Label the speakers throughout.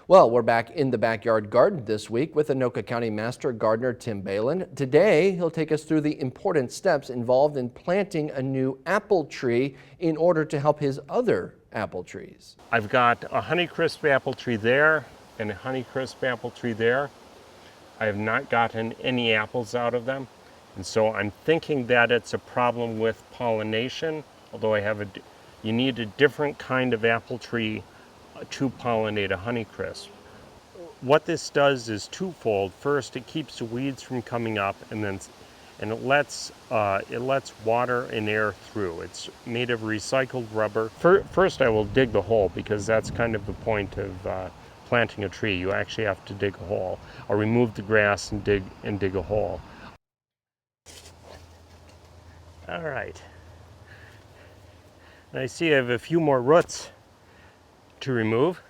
Speaker 1: Well, we're back in the backyard garden this week with Anoka County Master Gardener Tim Balin. Today, he'll take us through the important steps involved in planting a new apple tree in order to help his other apple trees.
Speaker 2: I've got a Honeycrisp apple tree there and a Honeycrisp apple tree there. I have not gotten any apples out of them, and so I'm thinking that it's a problem with pollination, although you need a different kind of apple tree to pollinate a Honeycrisp. What this does is twofold. First, it keeps the weeds from coming up, and it lets water and air through. It's made of recycled rubber. First, I will dig the hole, because that's kind of the point of planting a tree. You actually have to dig a hole. I'll remove the grass and dig a hole. All right. And I see I have a few more roots to remove,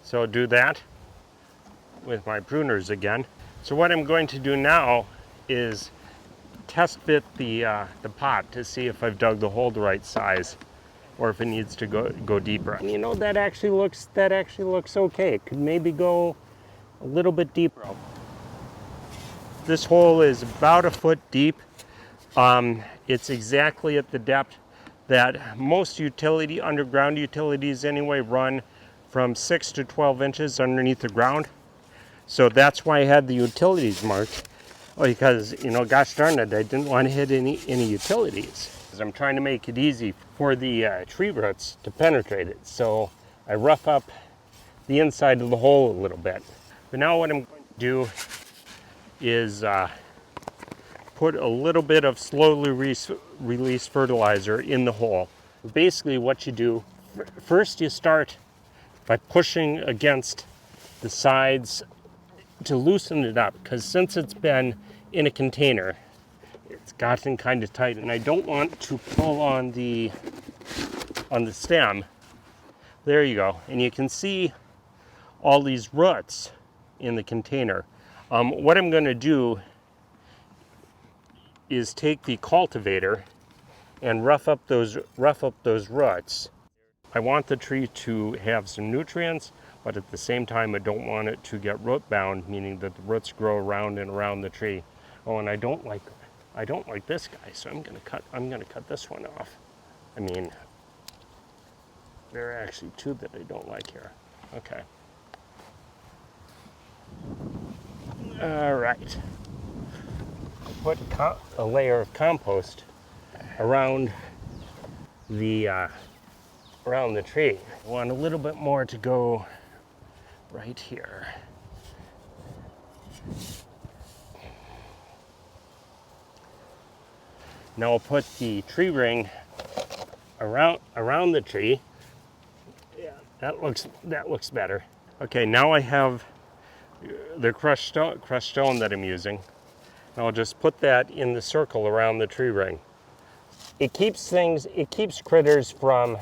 Speaker 2: so I'll do that with my pruners again. So what I'm going to do now is test fit the pot to see if I've dug the hole the right size, or if it needs to go deeper. And you know, that actually looks okay. It could maybe go a little bit deeper. This hole is about a foot deep. It's exactly at the depth that most underground utilities anyway run, from 6 to 12 inches underneath the ground. So that's why I had the utilities marked, because, you know, gosh darn it, I didn't want to hit any utilities. I'm trying to make it easy for the tree roots to penetrate it. So I rough up the inside of the hole a little bit. But now what I'm going to do is put a little bit of slowly release fertilizer in the hole. Basically what you do, first you start by pushing against the sides to loosen it up, because since it's been in a container, it's gotten kind of tight, and I don't want to pull on the stem. There you go. And you can see all these roots in the container. What I'm going to do is take the cultivator and rough up those roots. I want the tree to have some nutrients, but at the same time I don't want it to get root bound, meaning that the roots grow around and around the tree. Oh, and I don't like this guy, so I'm gonna cut this one off. I mean, there are actually two that I don't like here. Okay. All right. Put a layer of compost around the tree. I want a little bit more to go right here. Now I'll put the tree ring around the tree. Yeah, that looks better. Okay, now I have the crushed stone that I'm using. I'll just put that in the circle around the tree ring. It keeps critters from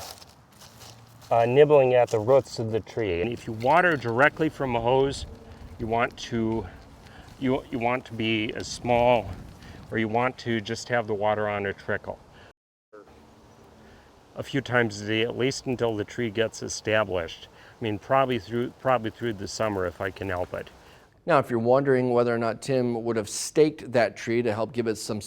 Speaker 2: nibbling at the roots of the tree. And if you water directly from a hose, you want to be as small, or you want to just have the water on a trickle a few times a day, at least until the tree gets established. I mean, probably through the summer if I can help it.
Speaker 1: Now, if you're wondering whether or not Tim would have staked that tree to help give it some